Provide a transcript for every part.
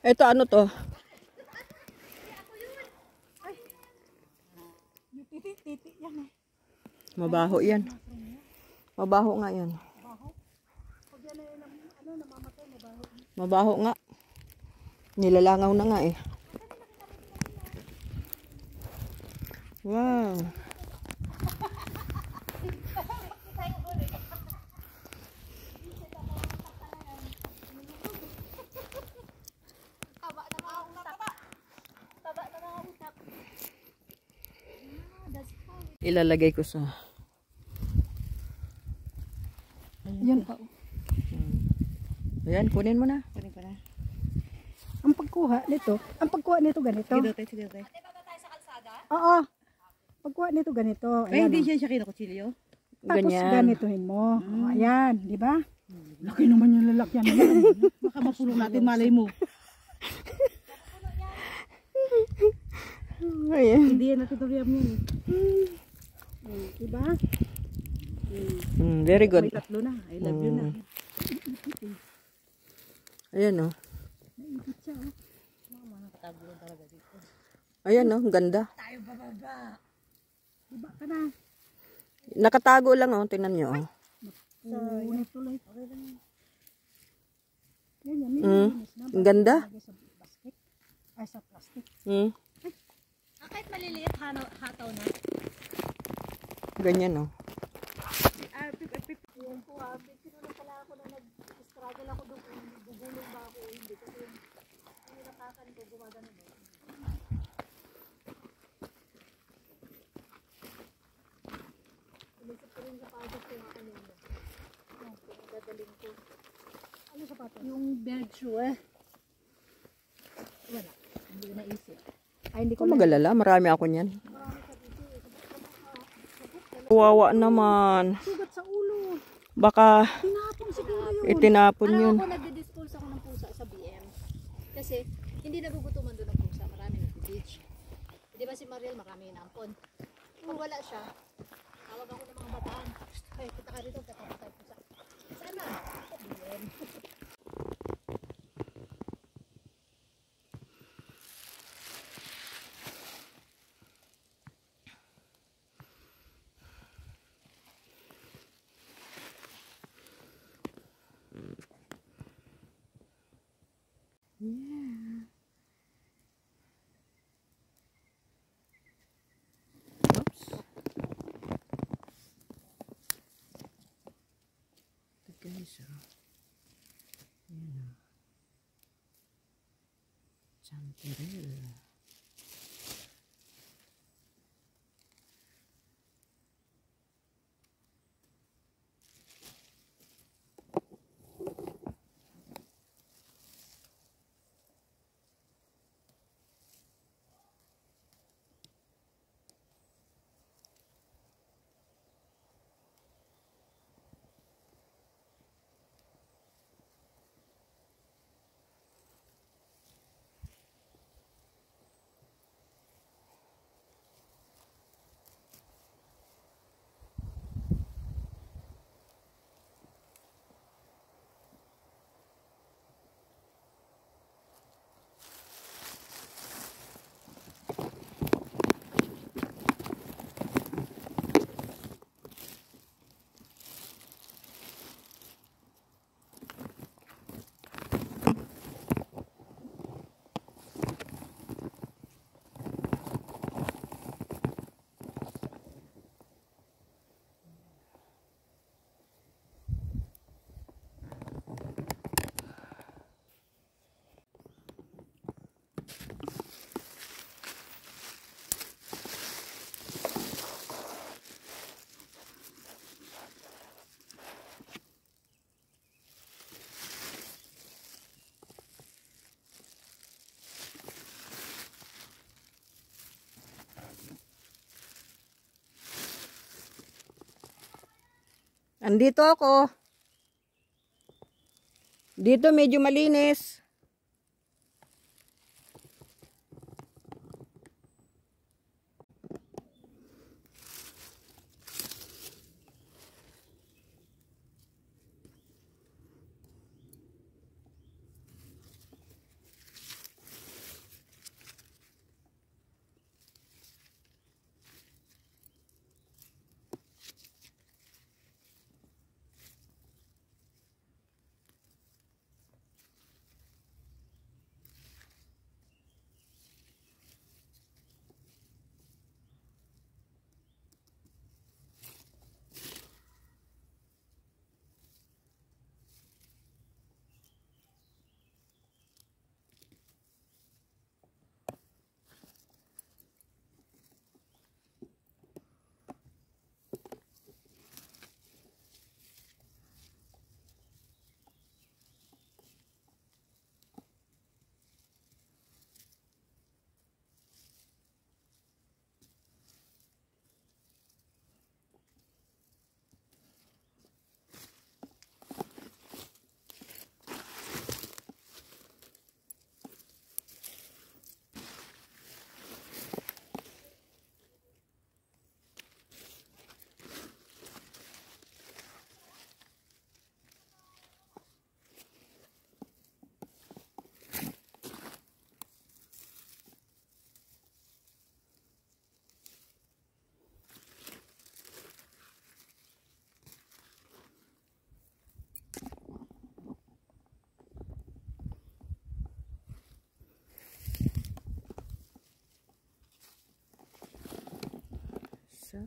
Ito ano to? Titi yan eh. Mabaho yan. Mabaho nga yan. Mabaho nga. Nilalangaw na nga eh. Wow. Ilalagay ko sa yan pa. Ayan, kunin mo na. Kunin ko na. Ang pagkuha nito ganito. Sige tayo. Oo. Pagkuha nito ganito. Ay, hindi siya kinakutsilyo. Tapos Ganyan. ganituhin mo. Ayan, di ba? Laki naman yung lalakyan. Baka mapulong natin, malay mo. Ayan. Hindi yan natutuloy mo. Diba? Very good. May tatlo na. I love you na. Ayan o. Ayan o, ganda. Tayo bababa. Diba ka na? Nakatago lang o, tingnan nyo o. Tuloy. Ang ganda. Ay, sa plastic. Kahit maliliit, hataw na. Ganyan o. Yan po sino na pala ako na nag-struggle ako doon kung gugulong ba ako o hindi. Kasi yung nakakan ko gumagano ba. Inisip ko rin sapatos ko nga kanina. Pinagdadaling ko. Ano sapatos? Yung bird shoe eh. Wala. Hindi ko naisip. Ay, hindi ko Kung magalala, marami ako niyan. Kawawa naman. sugat sa ulo. Baka Tinapon siguro yun. itinapon yun. Ako nagdi-dispose ako ng pusa sa BM. Kasi hindi nagugutuman doon ng pusa. Marami nag-beach. Di ba si Mariel marami inampon. Kung wala siya, tawag ako ng mga bataan. Ay, kita ka rito, tatapatay pusa. Sana? Sa BM. Yeah. Oops. Ito guys, oh. Ayan, oh. Chanterelle. Andito ako. Dito medyo malinis. siya.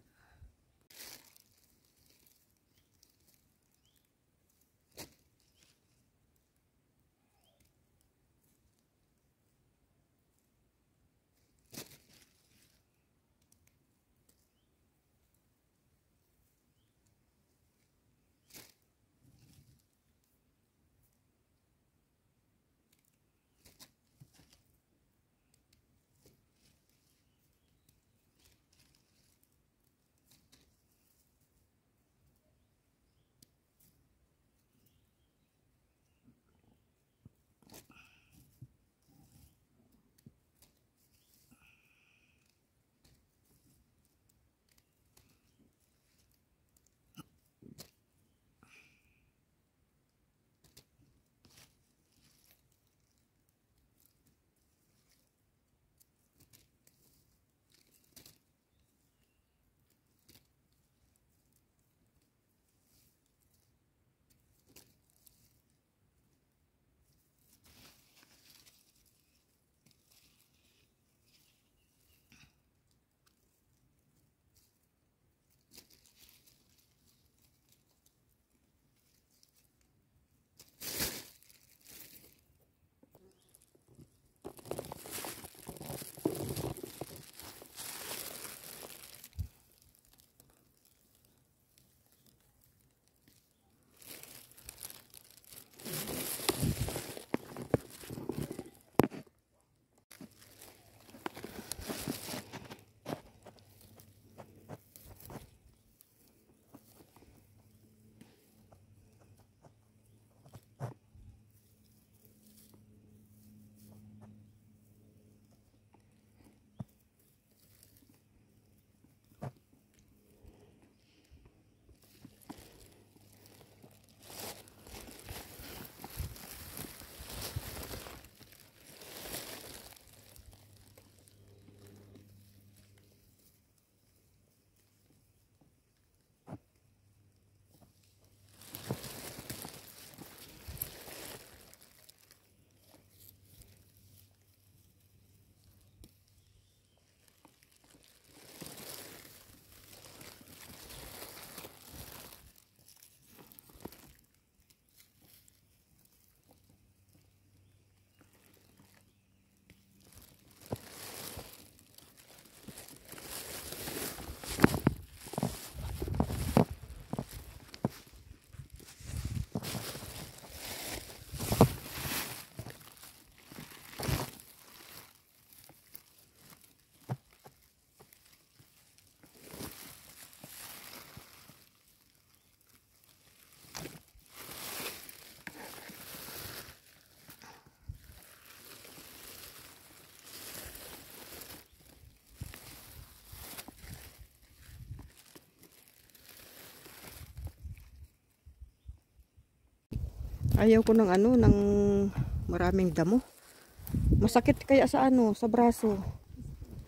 Ayaw ko ng ano, ng maraming damo. Masakit kaya sa ano, sa braso.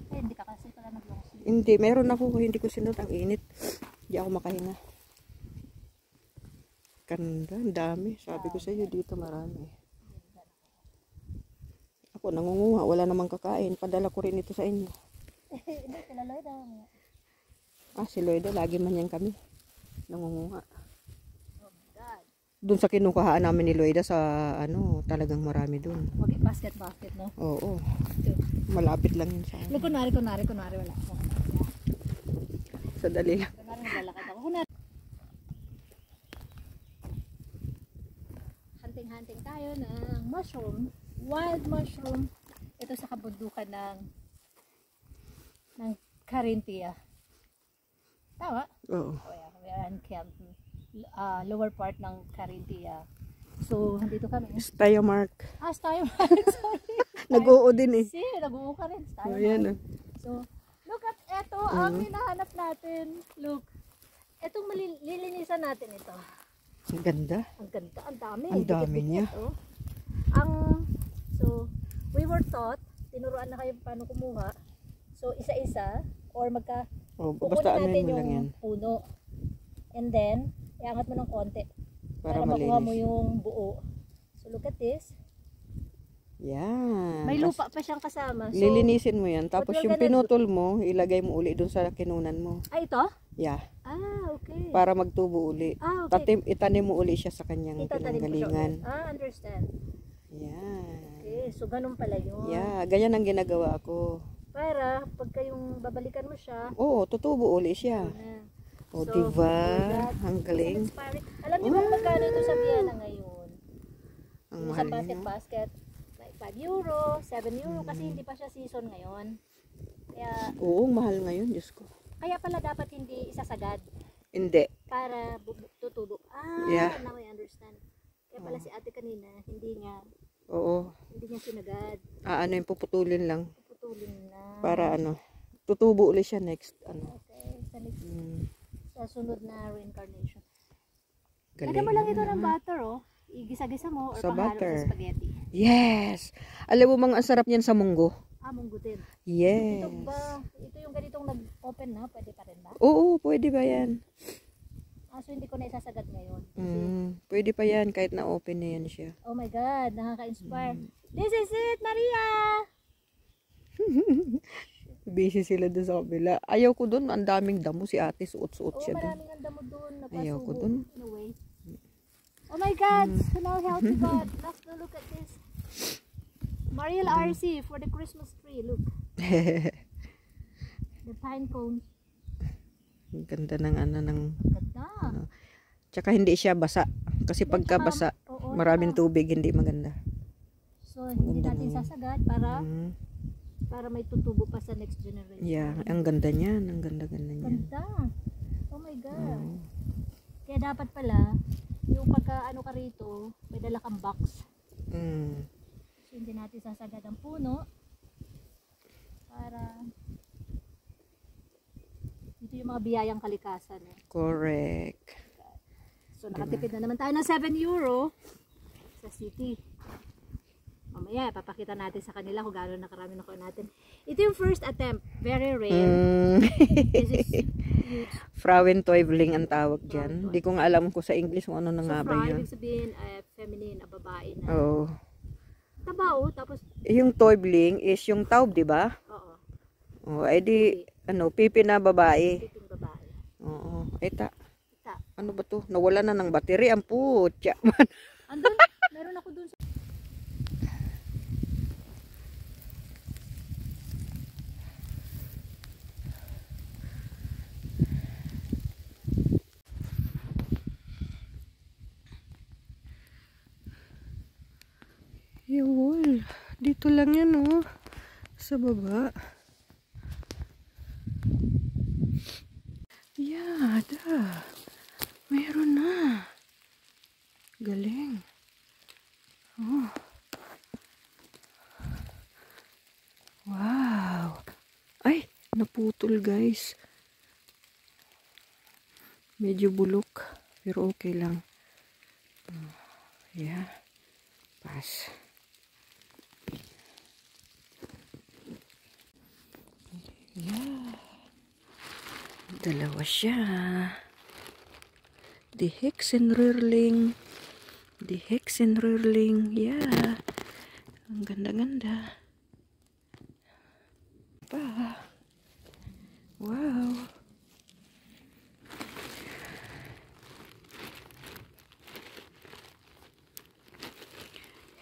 Eh, hindi ka kasi pala nag-long sleeve. Hindi, meron ako, hindi ko sinunod, ang init. Hindi ako makahinga. Ganda, ang dami. Sabi ko sa iyo, dito marami. Ako nangunguha, wala namang kakain. Padala ko rin ito sa inyo. Hindi, sila Lloyd Ah, si Lloyda, lagi man yan kami. Nangunguha. Oh my God. Doon sa kinukuhaan namin ni Lloyda sa ano, talagang marami doon. Wag basket, no? Oo. Malapit lang yun sa Look, kunwari, wala ako. sa dali lang. Kunwari, naglalakad ako. Kunwari. Hunting-hunting tayo ng mushroom. Wild mushroom. Ito sa kabundukan ng Carinthia. Tama? Oo. Oh, yeah. We are in camp. Lower part ng Carinthia. So, nandito kami. Staya Mark. Tayo. Sorry. Nag-oo din eh. Nag-uho ka rin. Tayo. Ayan ah. So, look at eto ang hinahanap natin. Look. Etong lilinisan natin ito. Ang ganda. Ang ganda, ang dami. Ang dami Dikit-dikit, niya. oh. So, we were taught, tinuruan na kayo paano kumuha. So, isa-isa, or Oh, kukunin basta ano natin mo lang yan. yung puno. And then, iangat mo ng konti. Para Para makuha mo malinis. yung buo. So, look at this. Yan. May Tas lupa pa siyang kasama. So, lilinisin mo yan. Tapos what we're yung gonna pinutol mo, ilagay mo uli dun sa kinunan mo. ito? Yeah. Okay. Para magtubo uli. Okay. Itanim mo uli siya sa kanyang Itatanim ko siya pinanggalingan. ulit. Understand. Yan. Okay, so ganun pala yun. Yeah, ganyan ang ginagawa ko. Para pagka yung babalikan mo siya, Oo, tutubo uli siya. na. O, So, diba? with that, Ang galing. inspiring. Alam niyo ba magkano ito sa Vienna ngayon? Ang Yung mahal sa niya. basket, like 5 euro, 7 euro, kasi hindi pa siya season ngayon. Kaya, Oo, mahal ngayon, Diyos ko. kaya pala dapat hindi isasagad Hindi. para tutubo. Yeah. Now I understand. Kaya pala si ate kanina, hindi niya Oo. sinagad. Ano yung puputulin lang. Putulin na. Para tutubo uli siya next. Okay, sa next, Mm, sa sunod na reincarnation. galing. Lagyan mo lang ito ng butter, oh. Igisa-gisa mo or Sa panghalo butter. sa spaghetti. Yes! Alam mo mga ang sarap niyan sa munggo? Munggutin. Yes. Ito ba? Ito yung ganitong nag-open na? Pwede pa rin ba? Oo, pwede ba yan? So hindi ko na isasagad ngayon. Kasi, Pwede pa yan kahit na open na yan siya. oh my God, nakaka-inspire. This is it, Maria! Busy sila doon sa kabila. Ayaw ko doon, ang daming damo si ate, suot-suot Oh, siya doon. maraming ang damo doon. Ayaw ko Napasubo dun. in a way. Oh my God! Hello, healthy God. Let's go look at this. Mariel RC for the Christmas tree. Look. The pine cones. Ang ganda ng ng... Ganda. Tsaka hindi siya basa. Kasi pagka basa, Oo, maraming tubig, hindi maganda. So, hindi Ganda natin naman. sasagad para Mm. para may tutubo pa sa next generation. Yeah, ang ganda niyan. Ang ganda-ganda niyan. Ganda. Oh my God. Kaya dapat pala, yung pagka ano ka rito, may dala kang box. Mm. So, hindi natin sasagad ang puno para ito yung mga biyayang kalikasan. Eh. Correct. So, nakatipid na naman tayo ng 7 euro sa city. Mamaya, papakita natin sa kanila kung gaano nakarami nakuha natin. Ito yung first attempt. Very rare. This is huge. Frauentäubling ang tawag dyan. Hindi ko nga alam ko sa English kung ano na So, nga ba Frau, yun. ibig sabihin, feminine, babae na. Oo. Taba, oh. Tapos, Yung Täubling is yung taub, di ba? oo. Oo, ay di, pipi na babae. Ito yung babae. Oo. Eta, Ita. ano ba to? Nawala na ng battery. Ang putya. Andun, meron ako dun sa... Yun. Dito lang yan, oh. Sa baba. Yada. Meron na. Galing. Oh. Wow. Ay, naputol, guys. Medyo bulok. Pero okay lang. Yeah. Pass. Yeah. Dalawa siya. The Hexenröhrling. The Hexenröhrling. Yeah. Ang ganda-ganda. Pa. Wow.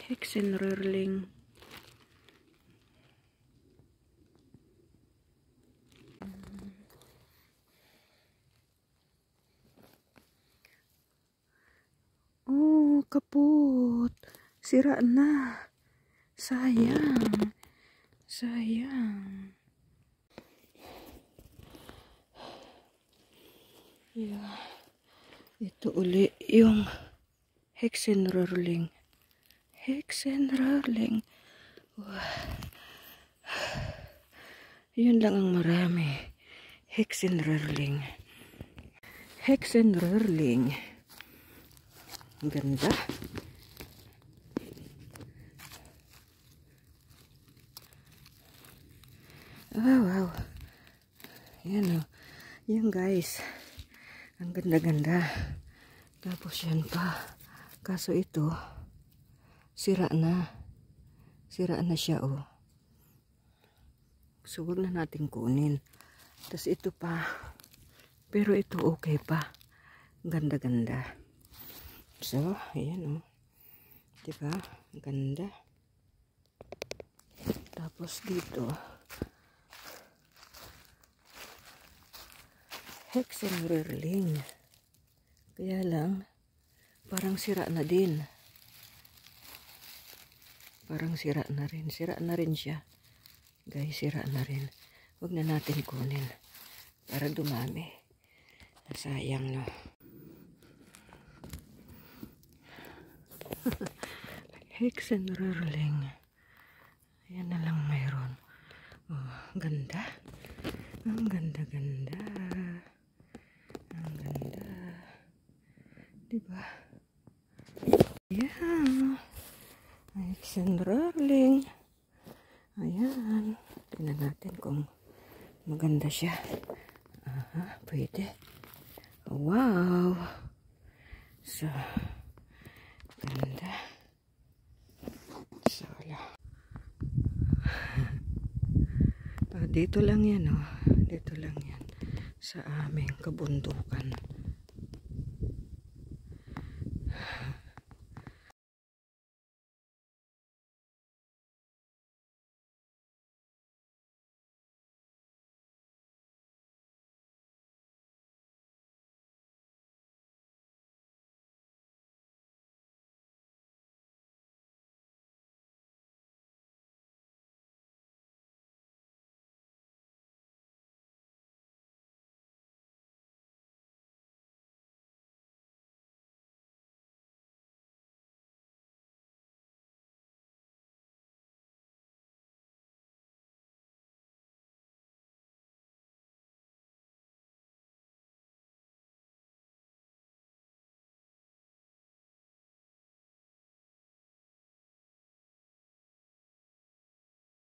Hexenröhrling. Oh, kaput. Sira na. Sayang. Sayang. Yeah. Ito uli yung Hexenröhrling. Hexenröhrling. Yun lang ang marami. Hexenröhrling. Hexenröhrling. Ang ganda. Wow. Yan o. Yan guys. Ang ganda-ganda. Tapos yan pa. Kaso ito, sira na. Sira na siya, oh. So, wag na natin kunin. Tapos ito pa. Pero ito okay pa. Ganda-ganda. So, ayan, oh. Diba? Ganda. Tapos dito, Hexenröhrling. Kaya lang, parang sira na din. Parang sira na rin. Sira na rin siya. Guys, sira na rin. Huwag na natin kunin. Para dumami. Sayang, no? Hexenröhrling. Ayan na lang mayroon. Oh, ganda. Ang ganda-ganda. Ang ganda. Diba? Ayan. Hexenröhrling. Ayan. Tingnan natin kung maganda siya. Aha, pwede. Wow. So, ganda. So, dito lang yan, oh. Dito lang yan. Sa aming kabundukan.